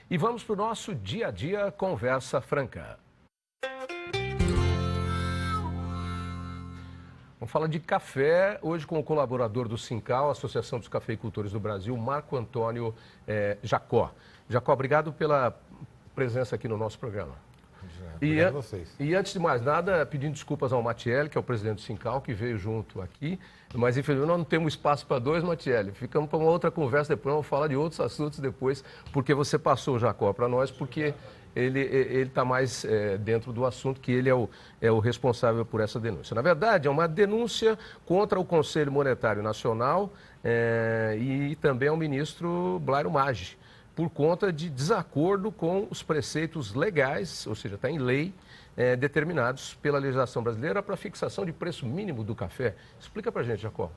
E vamos para o nosso dia a dia Conversa Franca. Vamos falar de café, hoje com o colaborador do Sincal, Associação dos Cafeicultores do Brasil, Marco Antônio Jacó. Jacó, obrigado pela presença aqui no nosso programa. Obrigado a vocês. E antes de mais nada, pedindo desculpas ao Matielli, que é o presidente do Sincal, que veio junto aqui, mas infelizmente nós não temos espaço para dois, Matielli. Ficamos para uma outra conversa depois, vamos falar de outros assuntos depois, porque você passou o Jacó para nós, porque ele está mais dentro do assunto, que ele é o responsável por essa denúncia. Na verdade, é uma denúncia contra o Conselho Monetário Nacional e também ao ministro Blairo Maggi, por conta de desacordo com os preceitos legais, ou seja, está em lei, determinados pela legislação brasileira para a fixação de preço mínimo do café. Explica para a gente, Jacó.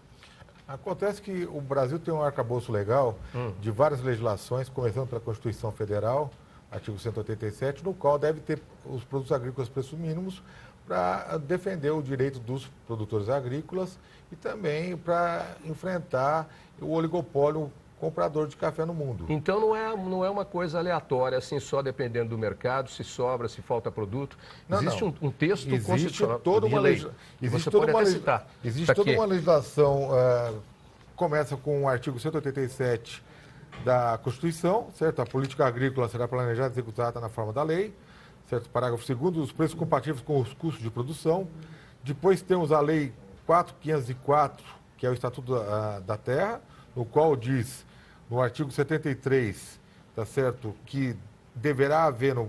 Acontece que o Brasil tem um arcabouço legal de várias legislações, começando pela Constituição Federal, artigo 187, no qual deve ter os produtos agrícolas preços mínimos para defender o direito dos produtores agrícolas e também para enfrentar o oligopólio comprador de café no mundo. Então não é uma coisa aleatória, assim, só dependendo do mercado, se sobra, se falta produto. Existe um texto constitucional de lei. Existe toda uma legislação, começa com o artigo 187 da Constituição, certo? A política agrícola será planejada e executada na forma da lei, certo? Parágrafo 2º, os preços compatíveis com os custos de produção. Depois temos a Lei 4.504, que é o Estatuto da Terra, no qual diz, no artigo 73, tá certo, que deverá haver, no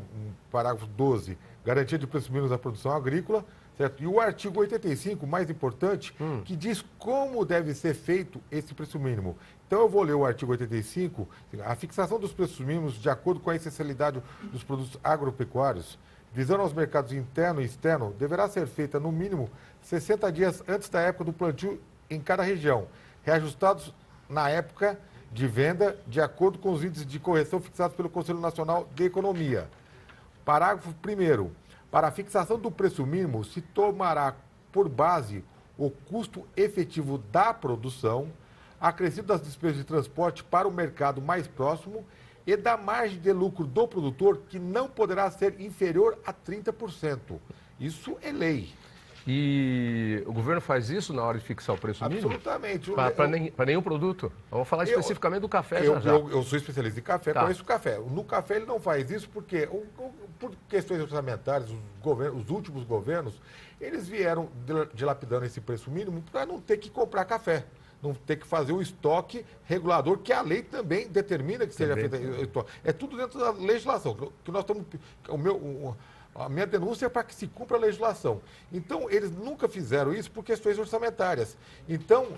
parágrafo 12, garantia de preços mínimos da produção agrícola, certo? E o artigo 85, mais importante, que diz como deve ser feito esse preço mínimo. Então, eu vou ler o artigo 85, a fixação dos preços mínimos de acordo com a essencialidade dos produtos agropecuários, visando aos mercados interno e externo, deverá ser feita, no mínimo, 60 dias antes da época do plantio em cada região, reajustados na época de venda, de acordo com os índices de correção fixados pelo Conselho Nacional de Economia. Parágrafo 1º. Para a fixação do preço mínimo, se tomará por base o custo efetivo da produção, acrescido das despesas de transporte para o mercado mais próximo e da margem de lucro do produtor, que não poderá ser inferior a 30%. Isso é lei. E o governo faz isso na hora de fixar o preço mínimo? Absolutamente. Para nenhum produto? Vamos falar especificamente do café já. Eu sou especialista em café, conheço o café. No café ele não faz isso porque, por questões orçamentárias, os últimos governos, eles vieram dilapidando esse preço mínimo para não ter que comprar café. Não ter que fazer o estoque regulador, que a lei também determina que seja feito. É tudo dentro da legislação. Que nós estamos, a minha denúncia é para que se cumpra a legislação. Então, eles nunca fizeram isso por questões orçamentárias. Então,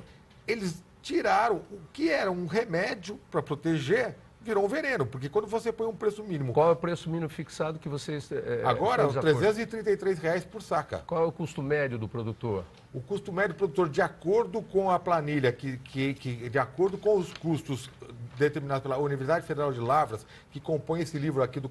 eles tiraram o que era um remédio para proteger, virou um veneno, porque quando você põe um preço mínimo... Qual é o preço mínimo fixado que vocês... Agora, R$ 333 por saca. Qual é o custo médio do produtor? O custo médio do produtor, de acordo com a planilha, de acordo com os custos determinados pela Universidade Federal de Lavras, que compõe esse livro aqui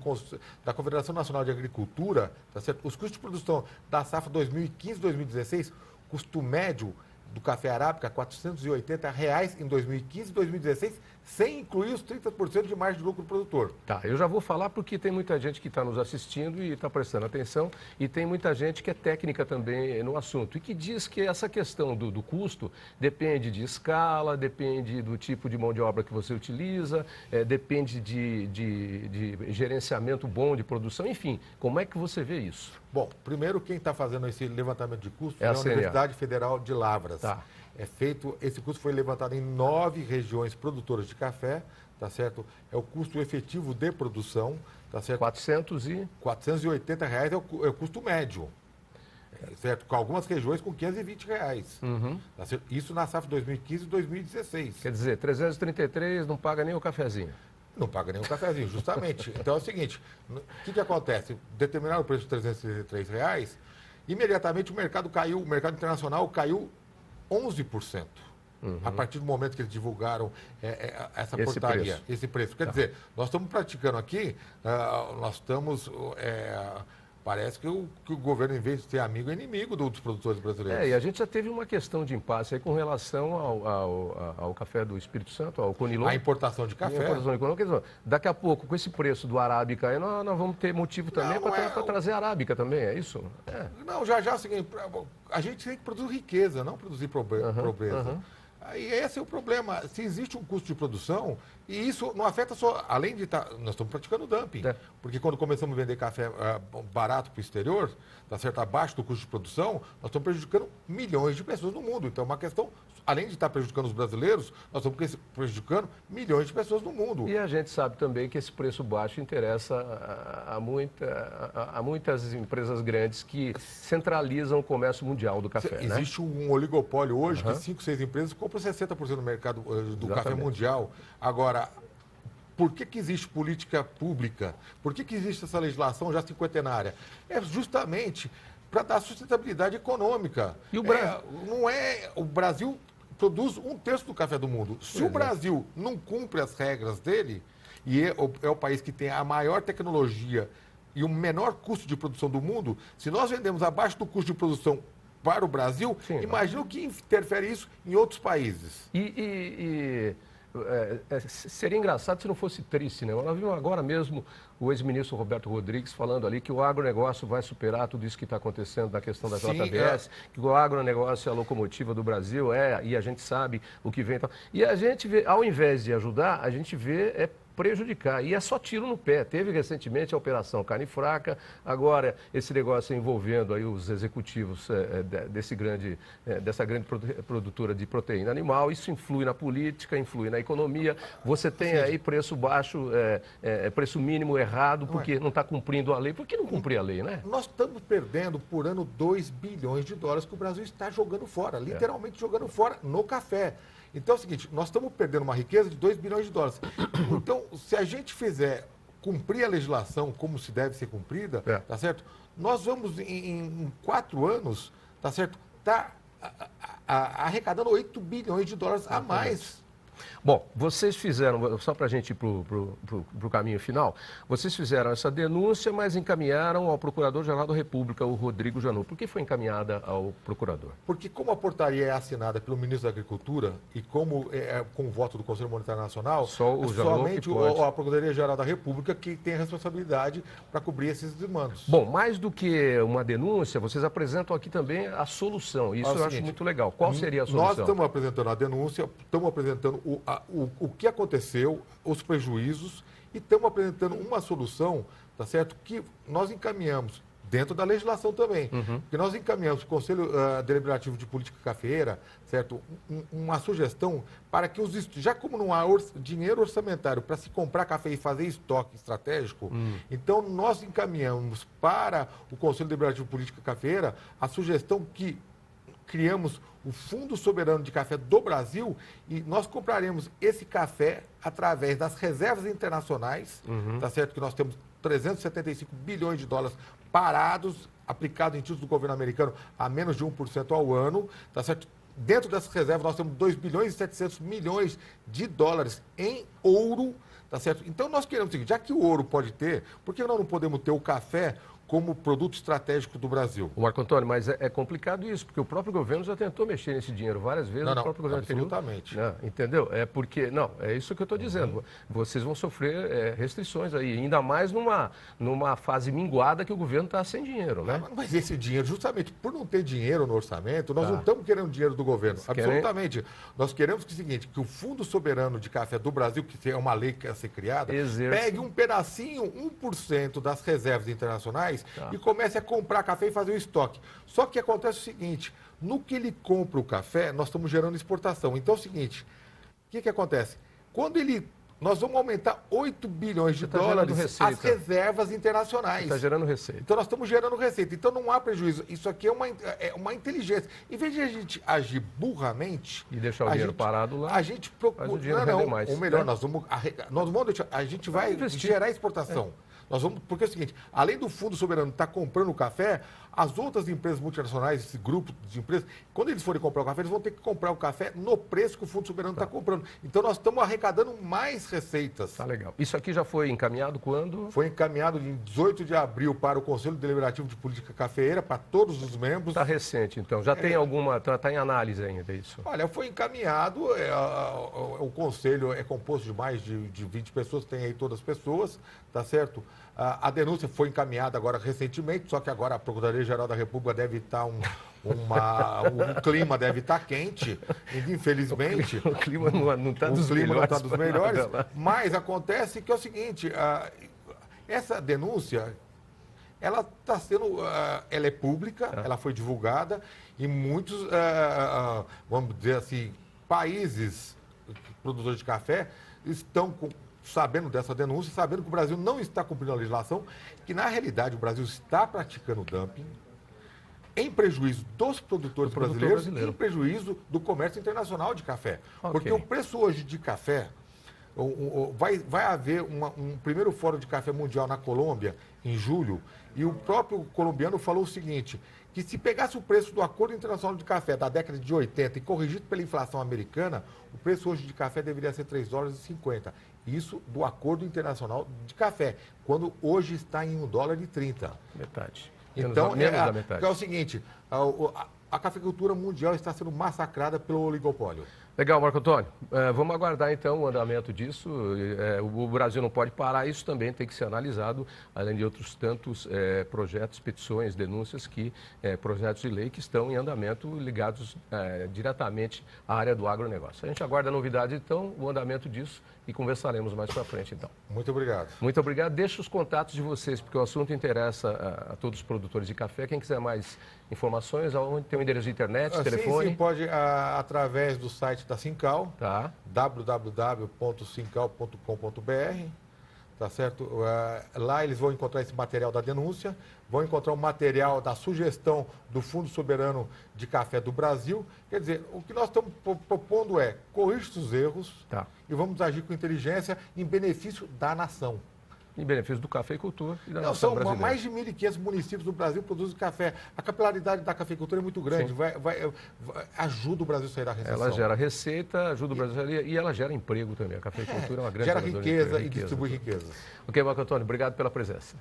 da Confederação Nacional de Agricultura, tá certo? Os custos de produção da safra 2015-2016, custo médio do café arábica, R$ 480 em 2015 e 2016, sem incluir os 30% de margem de lucro do produtor. Tá, eu já vou falar porque tem muita gente que está nos assistindo e está prestando atenção, e tem muita gente que é técnica também no assunto, e que diz que essa questão do custo depende de escala, depende do tipo de mão de obra que você utiliza, depende de gerenciamento bom de produção, enfim, como é que você vê isso? Bom, primeiro quem está fazendo esse levantamento de custos é a CNA. Universidade Federal de Lavras. Tá. Esse custo foi levantado em 9 regiões produtoras de café, tá certo? É o custo efetivo de produção, tá certo? R$ 480 é o custo médio, certo? Com algumas regiões com R$ 520. Tá certo? Isso na safra 2015 e 2016. Quer dizer, 333 não paga nem o cafezinho. Não paga nem o cafezinho, justamente. Então é o seguinte, o que acontece? Determinaram o preço de R$ 333, imediatamente o mercado internacional caiu 11%. A partir do momento que eles divulgaram essa portaria, esse preço. Quer dizer, nós estamos praticando aqui, nós estamos Parece que o governo, em vez de ser amigo, é inimigo dos produtores brasileiros. E a gente já teve uma questão de impasse aí com relação ao café do Espírito Santo, ao Conilon. A importação de café. Daqui a pouco, com esse preço do Arábica aí, nós vamos ter motivo também para trazer Arábica também, é isso? Não, já é o seguinte, a gente tem que produzir riqueza, não produzir pobreza. E esse é o problema. Se existe um custo de produção, e isso não afeta só, além de estar. Nós estamos praticando dumping. Porque quando começamos a vender café barato para o exterior, tá certo, abaixo do custo de produção, nós estamos prejudicando milhões de pessoas no mundo. Então é uma questão, além de estar prejudicando os brasileiros, nós estamos prejudicando milhões de pessoas no mundo. E a gente sabe também que esse preço baixo interessa a muitas empresas grandes que centralizam o comércio mundial do café. Existe um oligopólio hoje que 5, 6 empresas compram 60% do mercado do café mundial. Agora, por que existe política pública? Por que existe essa legislação já cinquentenária? É justamente para dar sustentabilidade econômica. E o Brasil? O Brasil produz 1/3 do café do mundo. Se o Brasil não cumpre as regras dele, e é o país que tem a maior tecnologia e o menor custo de produção do mundo, se nós vendemos abaixo do custo de produção para o Brasil, imagina o que interfere isso em outros países. Seria engraçado se não fosse triste, né? Nós vimos agora mesmo o ex-ministro Roberto Rodrigues falando ali que o agronegócio vai superar tudo isso que está acontecendo na questão da JBS, que o agronegócio é a locomotiva do Brasil, e a gente sabe o que vem. E a gente vê, ao invés de ajudar, a gente vê prejudicar. E é só tiro no pé. Teve recentemente a Operação Carne Fraca, agora esse negócio envolvendo aí os executivos dessa grande produtora de proteína animal. Isso influi na política, influi na economia. Você tem aí preço baixo, preço mínimo errado, porque não está cumprindo a lei. Por que não cumprir a lei, né? Nós estamos perdendo por ano 2 bilhões de dólares que o Brasil está jogando fora, literalmente jogando fora no café. Então é o seguinte, nós estamos perdendo uma riqueza de 2 bilhões de dólares. Então, se a gente fizer cumprir a legislação como se deve ser cumprida, tá certo? Nós vamos, em 4 anos, tá certo? Tá arrecadando 8 bilhões de dólares a mais. Bom, vocês fizeram, só para a gente ir para o caminho final, vocês fizeram essa denúncia, mas encaminharam ao Procurador-Geral da República, o Rodrigo Janot. Por que foi encaminhada ao Procurador? Porque como a portaria é assinada pelo Ministro da Agricultura e como com o voto do Conselho Monetário Nacional, somente a Procuradoria-Geral da República que tem a responsabilidade para cobrir esses demandos. Bom, mais do que uma denúncia, vocês apresentam aqui também a solução. Isso eu acho muito legal. Qual seria a solução? Nós estamos apresentando a denúncia, estamos apresentando o que aconteceu, os prejuízos, e estamos apresentando uma solução, tá certo? Que nós encaminhamos dentro da legislação também. Que nós encaminhamos para o Conselho Deliberativo de Política Cafeeira, certo? Uma sugestão para que já como não há dinheiro orçamentário para se comprar café e fazer estoque estratégico, então nós encaminhamos para o Conselho Deliberativo de Política Cafeeira a sugestão que criamos o Fundo Soberano de Café do Brasil e nós compraremos esse café através das reservas internacionais, tá certo? Que nós temos 375 bilhões de dólares parados, aplicados em títulos do governo americano a menos de 1% ao ano, tá certo? Dentro dessas reservas nós temos 2 bilhões e 700 milhões de dólares em ouro, tá certo? Então nós queremos o seguinte, já que o ouro pode ter, por que nós não podemos ter o café como produto estratégico do Brasil? O Marco Antônio, mas é complicado isso, porque o próprio governo já tentou mexer nesse dinheiro várias vezes. Não, o próprio governo absolutamente. Entendeu? É isso que eu estou dizendo. Vocês vão sofrer restrições aí, ainda mais numa fase minguada que o governo está sem dinheiro, né? Mas esse dinheiro, justamente por não ter dinheiro no orçamento, nós não estamos querendo dinheiro do governo. Absolutamente. Nós queremos que o seguinte, que o Fundo Soberano de Café do Brasil, que é uma lei que quer ser criada, pegue um pedacinho, 1% das reservas internacionais e comece a comprar café e fazer o estoque. Só que acontece o seguinte, no que ele compra o café, nós estamos gerando exportação. Então é o seguinte, o que acontece? Nós vamos aumentar 8 bilhões de dólares as reservas internacionais. Está gerando receita. Então nós estamos gerando receita. Então não há prejuízo. Isso aqui é uma inteligência. Em vez de a gente agir burramente... E deixar o dinheiro parado lá, a gente procura... faz o dinheiro render mais. Ou melhor, nós vamos deixar... A gente vai gerar exportação. Porque é o seguinte, além do Fundo Soberano estar comprando o café, as outras empresas multinacionais, esse grupo de empresas, quando eles forem comprar o café, eles vão ter que comprar o café no preço que o Fundo Soberano está comprando. Então nós estamos arrecadando mais receitas. Tá legal. Isso aqui já foi encaminhado quando? Foi encaminhado em 18 de abril para o Conselho Deliberativo de Política Cafeeira, para todos os membros. Está recente, então. Já tem alguma... Está em análise ainda isso? Olha, foi encaminhado, o Conselho é composto de mais de 20 pessoas, tem aí todas as pessoas, tá certo? A denúncia foi encaminhada agora recentemente, só que agora a Procuradoria-Geral da República deve estar o clima deve estar quente, infelizmente. O clima não está dos melhores. Mas acontece que é o seguinte, essa denúncia, ela está sendo, ela é pública, ela foi divulgada e muitos, vamos dizer assim, países produtores de café estão sabendo dessa denúncia, sabendo que o Brasil não está cumprindo a legislação, que na realidade o Brasil está praticando dumping, em prejuízo dos produtores brasileiros e em prejuízo do comércio internacional de café. Okay. Porque o preço hoje de café, vai haver um primeiro fórum de café mundial na Colômbia, em julho, e o próprio colombiano falou o seguinte, que se pegasse o preço do Acordo Internacional de Café da década de 80 e corrigido pela inflação americana, o preço hoje de café deveria ser $3,50. Isso do Acordo Internacional de Café, quando hoje está em $1,30. Metade. Então, é o seguinte, a cafeicultura mundial está sendo massacrada pelo oligopólio. Legal, Marco Antônio. Vamos aguardar, então, o andamento disso. O Brasil não pode parar, isso também tem que ser analisado, além de outros tantos projetos, petições, denúncias, projetos de lei que estão em andamento ligados diretamente à área do agronegócio. A gente aguarda a novidade, então, o andamento disso e conversaremos mais para frente, então. Muito obrigado. Muito obrigado. Deixa os contatos de vocês, porque o assunto interessa a todos os produtores de café. Quem quiser mais informações, onde tem o endereço de internet, telefone? Sim, pode através do site da Sincal, tá. www.sincal.com.br, tá certo? Lá eles vão encontrar esse material da denúncia, vão encontrar o material da sugestão do Fundo Soberano de Café do Brasil. Quer dizer, o que nós estamos propondo é corrigir os erros e vamos agir com inteligência em benefício da nação. Em benefício do cafeicultor e da nação brasileira. São mais de 1.500 municípios do Brasil que produzem café. A capilaridade da cafeicultura é muito grande, ajuda o Brasil a sair da recessão. Ela gera receita, ajuda o Brasil a sair e ela gera emprego também. A cafeicultura é uma grande gera riqueza e distribui riquezas. Ok, Marco Antônio, obrigado pela presença.